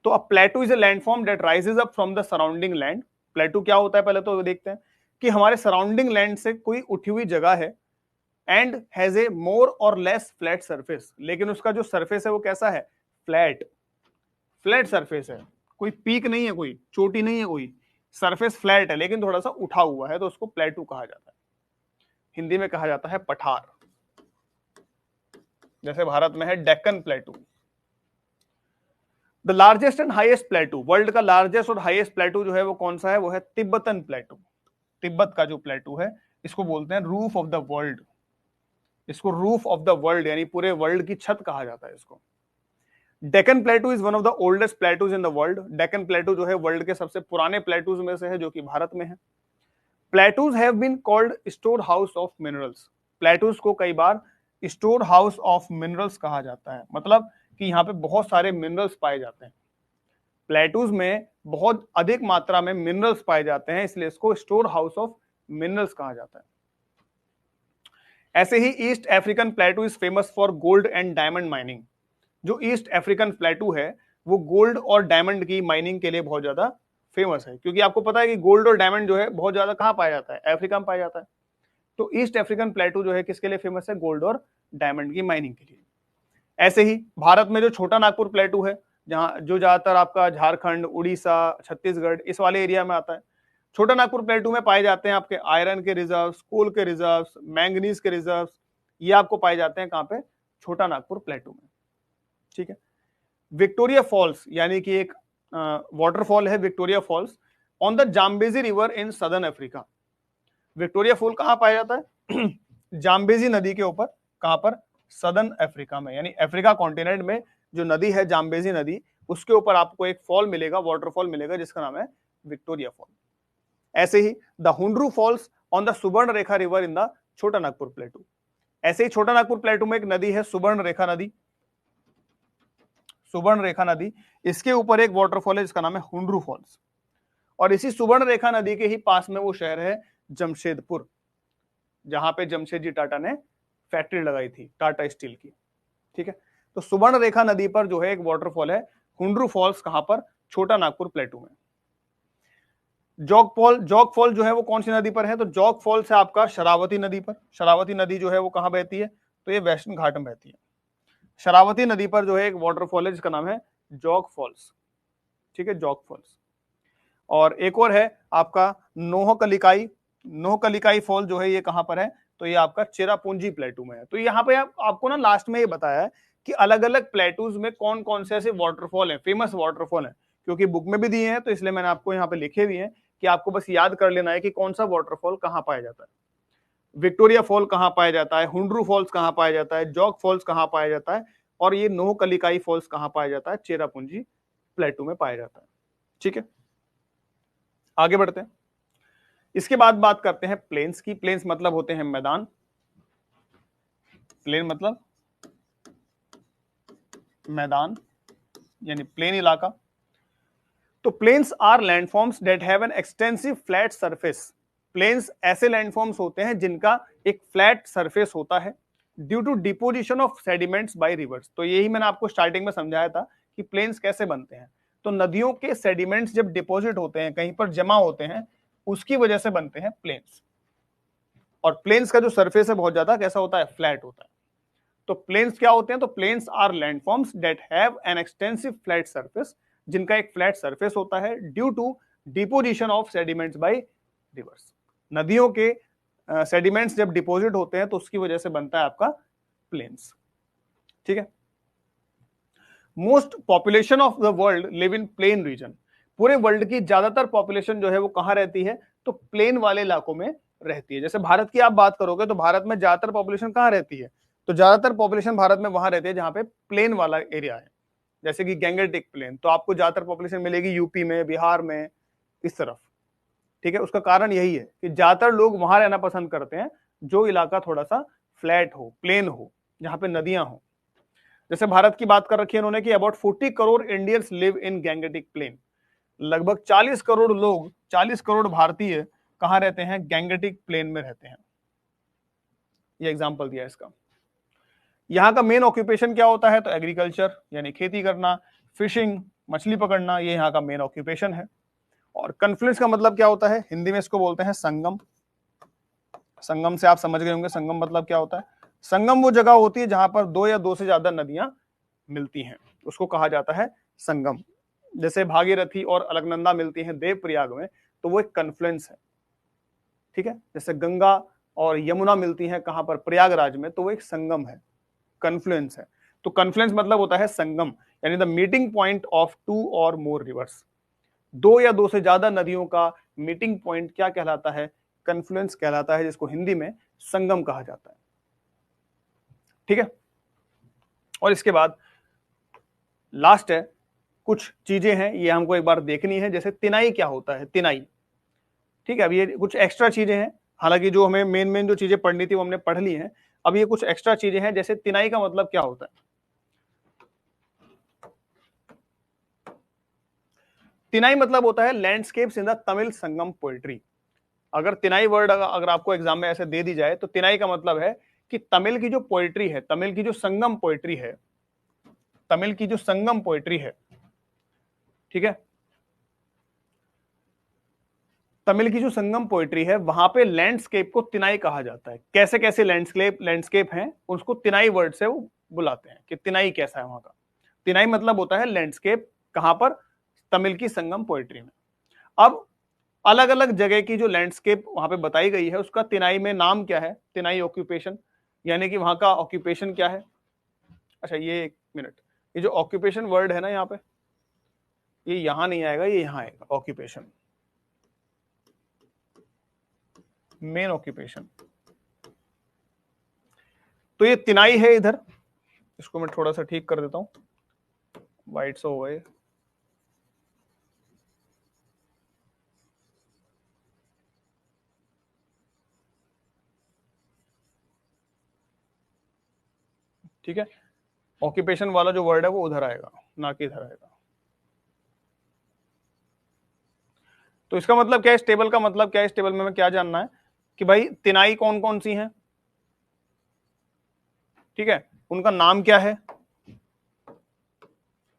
तो a plateau is a landform that rises up from the surrounding land. Plateau क्या होता है? पहले तो देखते हैं कि हमारे सराउंडिंग लैंड से कोई उठी हुई जगह है एंड हैज ए मोर और लेस फ्लैट सरफेस, लेकिन उसका जो सरफेस है वो कैसा है? फ्लैट, फ्लैट सरफेस है, कोई पीक नहीं है, कोई चोटी नहीं है, कोई सरफेस फ्लैट है लेकिन थोड़ा सा उठा हुआ है, तो उसको प्लेटू कहा जाता है। हिंदी में कहा जाता है पठार। जैसे भारत में है Deccan प्लेटू। The largest and highest प्लेटू, world का लार्जेस्ट और हाईएस्ट प्लेटू जो है वो कौन सा है? वो है तिब्बतन प्लेटू। तिब्बत का जो प्लेटू है इसको बोलते हैं रूफ ऑफ द वर्ल्ड। इसको रूफ ऑफ द वर्ल्ड यानी पूरे वर्ल्ड की छत कहा जाता है इसको। Deccan प्लेटू is one of the oldest plateaus in the world. Deccan प्लेटू जो है वर्ल्ड के सबसे पुराने प्लेटूज में से है, जो कि भारत में है। Plateaus have been called storehouse of minerals. Plateaus को कई बार स्टोर हाउस ऑफ मिनरल्स कहा जाता है, मतलब कि यहाँ पे बहुत सारे मिनरल्स पाए जाते हैं। प्लेटूज में बहुत अधिक मात्रा में मिनरल्स पाए जाते हैं, इसलिए इसको स्टोर हाउस ऑफ मिनरल्स कहा जाता है। ऐसे ही East African plateau is famous for gold and diamond mining. जो ईस्ट अफ्रीकन प्लेटू है वो गोल्ड और डायमंड की माइनिंग के लिए बहुत ज्यादा फेमस है, क्योंकि आपको पता है कि गोल्ड और डायमंड जो है बहुत ज्यादा कहाँ पाया जाता है? अफ्रीका में पाया जाता है। तो ईस्ट अफ्रीकन प्लेटू जो है किसके लिए फेमस है? गोल्ड और डायमंड की माइनिंग के लिए। ऐसे ही भारत में जो छोटा नागपुर प्लेटू है, जहां जो ज्यादातर आपका झारखंड, उड़ीसा, छत्तीसगढ़ इस वाले एरिया में आता है, छोटा नागपुर प्लेटू में पाए जाते हैं आपके आयरन के रिजर्व्स, कोल के रिजर्व्स, मैंगनीज के रिजर्व्स, ये आपको पाए जाते हैं कहां पे? छोटा नागपुर प्लेटू में। ठीक है, विक्टोरिया फॉल्स यानी कि एक वाटरफॉल है Victoria false on the Zambezi river in southern Africa. Victoria fall कहां पाया जाता है? जाम्बेजी नदी के ऊपर। कहां पर? सदर्न अफ्रीका में, यानी अफ्रीका कॉन्टिनेंट में जो नदी है जाम्बेजी नदी, उसके ऊपर आपको एक फॉल मिलेगा, वाटरफॉल मिलेगा, जिसका नाम है विक्टोरिया फॉल। ऐसे ही the Hundru falls on the Subarnarekha river in the छोटा नागपुर प्लेटू। ऐसे ही छोटा नागपुर प्लेटू में एक नदी है सुवर्ण रेखा नदी। सुवर्ण रेखा नदी, इसके ऊपर एक वाटरफॉल है जिसका नाम है हुंड्रू फॉल्स। और इसी सुवर्ण रेखा नदी के ही पास में वो शहर है जमशेदपुर, जहां पे जमशेदजी टाटा ने फैक्ट्री लगाई थी टाटा स्टील की। ठीक है, तो सुवर्ण रेखा नदी पर जो है एक वाटरफॉल है हुंड्रू फॉल्स। कहां पर? छोटा नागपुर प्लेटू में। जॉग फॉल जो है वो कौन सी नदी पर है? तो जॉग फॉल्स है आपका शरावती नदी पर। शरावती नदी जो है वो कहां बहती है? तो ये वेस्टर्न घाट में बहती है। शरावती नदी पर जो है एक वाटरफॉल है जिसका नाम है जॉग फॉल्स। ठीक है, जॉग फॉल्स। और एक और है आपका नोहकलिकाई। नोहकलिकाई फॉल जो है ये कहां पर है? तो ये आपका चेरापूंजी प्लेटू में है। तो यहाँ पे आपको ना लास्ट में ये बताया है कि अलग अलग प्लेटूज में कौन कौन से ऐसे वाटरफॉल है, फेमस वाटरफॉल है, क्योंकि बुक में भी दिए हैं, तो इसलिए मैंने आपको यहाँ पे लिखे भी हैं कि आपको बस याद कर लेना है कि कौन सा वाटरफॉल कहाँ पाया जाता है। विक्टोरिया फॉल कहाँ पाया जाता है, हुंड्रू फॉल्स कहाँ पाया जाता है, जॉग फॉल्स कहाँ पाया जाता है, और ये नोहकलिकाई फॉल्स कहाँ पाया जाता है? चेरापूंजी प्लेटू में पाया जाता है। ठीक है, आगे बढ़ते हैं। इसके बाद बात करते हैं प्लेन्स की। प्लेन्स मतलब होते हैं मैदान। प्लेन मतलब मैदान यानी प्लेन इलाका। तो plains are landforms that have an extensive flat surface. Plains ऐसे लैंडफॉर्म्स होते हैं जिनका एक फ्लैट सरफेस होता है due to deposition of sediments by rivers. तो यही मैंने आपको स्टार्टिंग में समझाया था कि प्लेन्स कैसे बनते हैं। तो नदियों के सेडिमेंट्स जब डिपॉजिट होते हैं, कहीं पर जमा होते हैं, उसकी वजह से बनते हैं प्लेन्स। और प्लेन्स का जो सरफेस है बहुत ज्यादा कैसा होता है, फ्लैट होता है। तो प्लेन्स क्या होते हैं, तो plains are landforms that have an extensive flat surface, जिनका एक फ्लैट सरफेस होता है due to deposition of sediments by rivers. नदियों के सेडिमेंट्स जब डिपॉजिट होते हैं तो उसकी वजह से बनता है आपका प्लेन्स। ठीक है। Most population of the world live in plain region. पूरे वर्ल्ड की ज्यादातर पॉपुलेशन जो है वो कहां रहती है, तो प्लेन वाले इलाकों में रहती है। जैसे भारत की आप बात करोगे तो भारत में ज्यादातर पॉपुलेशन कहां रहती है, तो ज्यादातर पॉपुलेशन भारत में वहां रहती है जहां पे प्लेन वाला एरिया है, जैसे कि गैंगेटिक प्लेन, तो आपको ज्यादातर पॉपुलेशन मिलेगी यूपी में, बिहार में, इस तरफ। ठीक है। उसका कारण यही है कि ज्यादातर लोग वहां रहना पसंद करते हैं जो इलाका थोड़ा सा फ्लैट हो, प्लेन हो, जहां पे नदियां हो। जैसे भारत की बात कर रखी है उन्होंने कि about 40 crore Indians live in Gangetic plain. लगभग 40 करोड़ लोग, 40 करोड़ भारतीय कहां रहते हैं, गैंगेटिक प्लेन में रहते हैं। ये एग्जांपल दिया इसका। यहाँ का मेन ऑक्यूपेशन क्या होता है, तो एग्रीकल्चर यानी खेती करना, फिशिंग मछली पकड़ना, ये यहाँ का मेन ऑक्यूपेशन है। और कन्फ्लुएंस का मतलब क्या होता है, हिंदी में इसको बोलते हैं संगम। संगम से आप समझ गए होंगे संगम मतलब क्या होता है। संगम वो जगह होती है जहां पर दो या दो से ज्यादा नदियां मिलती हैं, उसको कहा जाता है संगम। जैसे भागीरथी और अलकनंदा मिलती हैं देवप्रयाग में, तो वो एक कन्फ्लुएंस है। ठीक है। जैसे गंगा और यमुना मिलती हैं कहां पर, प्रयागराज में, तो वो एक संगम है, कन्फ्लुएंस है। तो कन्फ्लुएंस मतलब होता है संगम, यानी the meeting point of two or more reverse. दो या दो से ज्यादा नदियों का मीटिंग पॉइंट क्या कहलाता है, कन्फ्लुएंस कहलाता है, जिसको हिंदी में संगम कहा जाता है। ठीक है। और इसके बाद लास्ट है, कुछ चीजें हैं ये हमको एक बार देखनी है। जैसे तिनाई क्या होता है, तिनाई। ठीक है। अब ये कुछ एक्स्ट्रा चीजें हैं, हालांकि जो हमें मेन जो चीजें पढ़नी थी वो हमने पढ़ ली हैं। अब ये कुछ एक्स्ट्रा चीजें हैं, जैसे तिनाई का मतलब क्या होता है। तिनाई मतलब होता है landscapes in the Tamil Sangam poetry. अगर तिनाई वर्ड अगर आपको एग्जाम में ऐसे दे दी जाए तो तिनाई का मतलब है कि तमिल की जो पोएट्री है, तमिल की जो संगम पोएट्री है, तमिल की जो संगम पोएट्री है, ठीक है, तमिल की जो संगम पोएट्री है वहां पे लैंडस्केप को तिनाई कहा जाता है। कैसे कैसे लैंडस्केप हैं उसको तिनाई वर्ड से वो बुलाते हैं कि तिनाई कैसा है वहां का। तिनाई मतलब होता है लैंडस्केप, कहां पर, तमिल की संगम पोएट्री में। अब अलग अलग जगह की जो लैंडस्केप वहां पे बताई गई है उसका तिनाई में नाम क्या है, तिनाई ऑक्यूपेशन, यानी कि वहां का ऑक्यूपेशन क्या है। अच्छा ये एक मिनट, ये जो ऑक्यूपेशन वर्ड है ना यहाँ पे, ये यहां नहीं आएगा, ये यहां आएगा, ऑक्यूपेशन, मेन ऑक्यूपेशन। तो ये तिनाई है इधर, इसको मैं थोड़ा सा ठीक कर देता हूं, वाइट सो हो गए। ठीक है। ऑक्यूपेशन वाला जो वर्ड है वो उधर आएगा, ना कि इधर आएगा। तो इसका मतलब क्या है, इस टेबल का मतलब क्या है, इस टेबल में हमें क्या जानना है कि भाई तिनाई कौन कौन सी हैं, ठीक है, उनका नाम क्या है,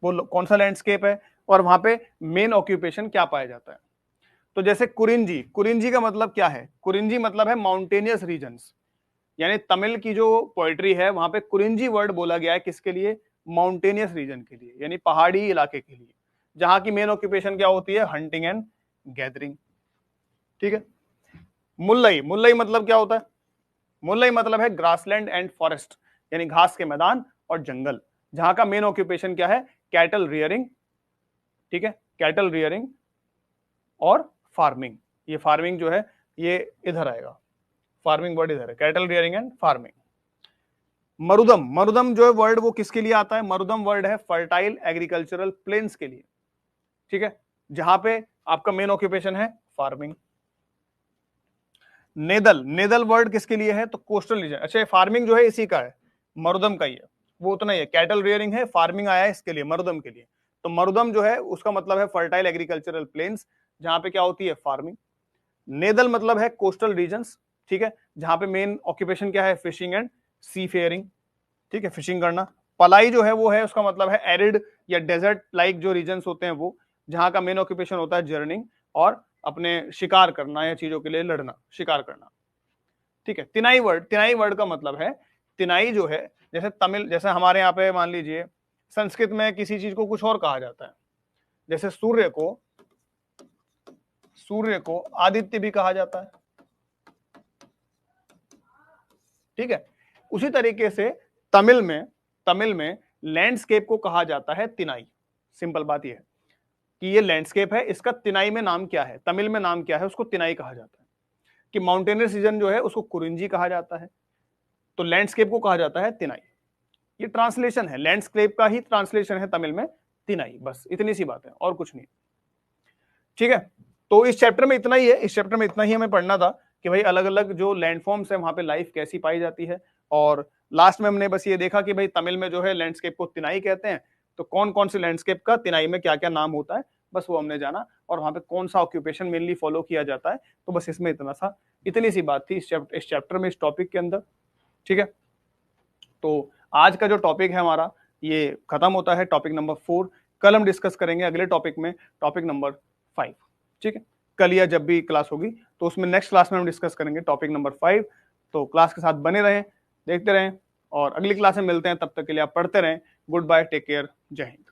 वो कौन सा लैंडस्केप है, और वहां पे मेन ऑक्यूपेशन क्या पाया जाता है। तो जैसे कुरिंजी, कुरिंजी का मतलब क्या है, कुरिंजी मतलब है माउंटेनियस रीजन्स, यानी तमिल की जो पोएट्री है वहां पे कुरिंजी वर्ड बोला गया है किसके लिए, माउंटेनियस रीजन के लिए, यानी पहाड़ी इलाके के लिए, जहां की मेन ऑक्यूपेशन क्या होती है, हंटिंग एंड गैदरिंग। ठीक है। मुल्लई, मुल्लई मतलब क्या होता है, मुल्लई मतलब है ग्रासलैंड एंड फॉरेस्ट, यानी घास के मैदान और जंगल, जहां का मेन ऑक्यूपेशन क्या है, कैटल रियरिंग। ठीक है। कैटल रियरिंग और फार्मिंग, ये फार्मिंग जो है ये इधर आएगा, फार्मिंग वर्ड इधर है, cattle rearing and farming. Marudam, Marudam जो है वर्ड वो किसके लिए आता है, मरुदम वर्ड है फर्टाइल एग्रीकल्चरल प्लेन्स के लिए। ठीक है। जहां पे आपका मेन ऑक्यूपेशन है फार्मिंग। नेदल, नेदल वर्ड किसके लिए है, तो कोस्टल रीजन। अच्छा फार्मिंग जो है इसी का है, मरुदम का ही है, वो उतना ही है, कैटल रियरिंग है, फार्मिंग आया है इसके लिए, मरुदम के लिए। तो मरुदम जो है उसका मतलब है फर्टाइल एग्रीकल्चरल प्लेन्स, जहां पे क्या होती है, फार्मिंग। नेदल मतलब है कोस्टल रीजन्स, ठीक है, जहां पे मेन ऑक्यूपेशन क्या है, फिशिंग एंड सी फेयरिंग। ठीक है, फिशिंग करना। पलाई जो है वो है, उसका मतलब है एरिड या डेजर्ट लाइक जो रीजन्स होते हैं वो, जहां का मेन ऑक्यूपेशन होता है जर्निंग और अपने शिकार करना या चीजों के लिए लड़ना, शिकार करना। ठीक है। तिनाई वर्ड का मतलब है, तिनाई जो है, जैसे तमिल, जैसे हमारे यहाँ पे मान लीजिए संस्कृत में किसी चीज को कुछ और कहा जाता है, जैसे सूर्य को आदित्य भी कहा जाता है। ठीक है। उसी तरीके से तमिल में लैंडस्केप को कहा जाता है तिनाई। सिंपल बात यह है कि ये लैंडस्केप है, इसका तिनाई में नाम क्या है, तमिल में नाम क्या है, उसको तिनाई कहा जाता है। कि माउंटेनियस रीजन जो है उसको कुरिंजी कहा जाता है, तो लैंडस्केप को कहा जाता है तिनाई। ये ट्रांसलेशन है, लैंडस्केप का ही ट्रांसलेशन है तमिल में तिनाई, बस इतनी सी बात है और कुछ नहीं। ठीक है। तो इस चैप्टर में इतना ही है, इस चैप्टर में इतना ही हमें पढ़ना था कि भाई अलग अलग जो लैंडफॉर्म्स है वहां पे लाइफ कैसी पाई जाती है, और लास्ट में हमने बस ये देखा कि भाई तमिल में जो है लैंडस्केप को तिनाई कहते हैं, तो कौन कौन से लैंडस्केप का तिनाई में क्या क्या नाम होता है, बस वो हमने जाना, और वहां पे कौन सा ऑक्यूपेशन मेनली फॉलो किया जाता है। तो बस इसमें इतना सा, इतनी सी बात थी इस चैप्टर में, इस टॉपिक के अंदर। ठीक है। तो आज का जो टॉपिक है हमारा ये खत्म होता है, टॉपिक नंबर 4। कल हम डिस्कस करेंगे अगले टॉपिक में, टॉपिक नंबर 5। ठीक है। कल या जब भी क्लास होगी तो उसमें नेक्स्ट क्लास में हम डिस्कस करेंगे टॉपिक नंबर 5। तो क्लास के साथ बने रहें, देखते रहें, और अगली क्लास में मिलते हैं। तब तक के लिए आप पढ़ते रहें। गुड बाय, टेक केयर, जय हिंद।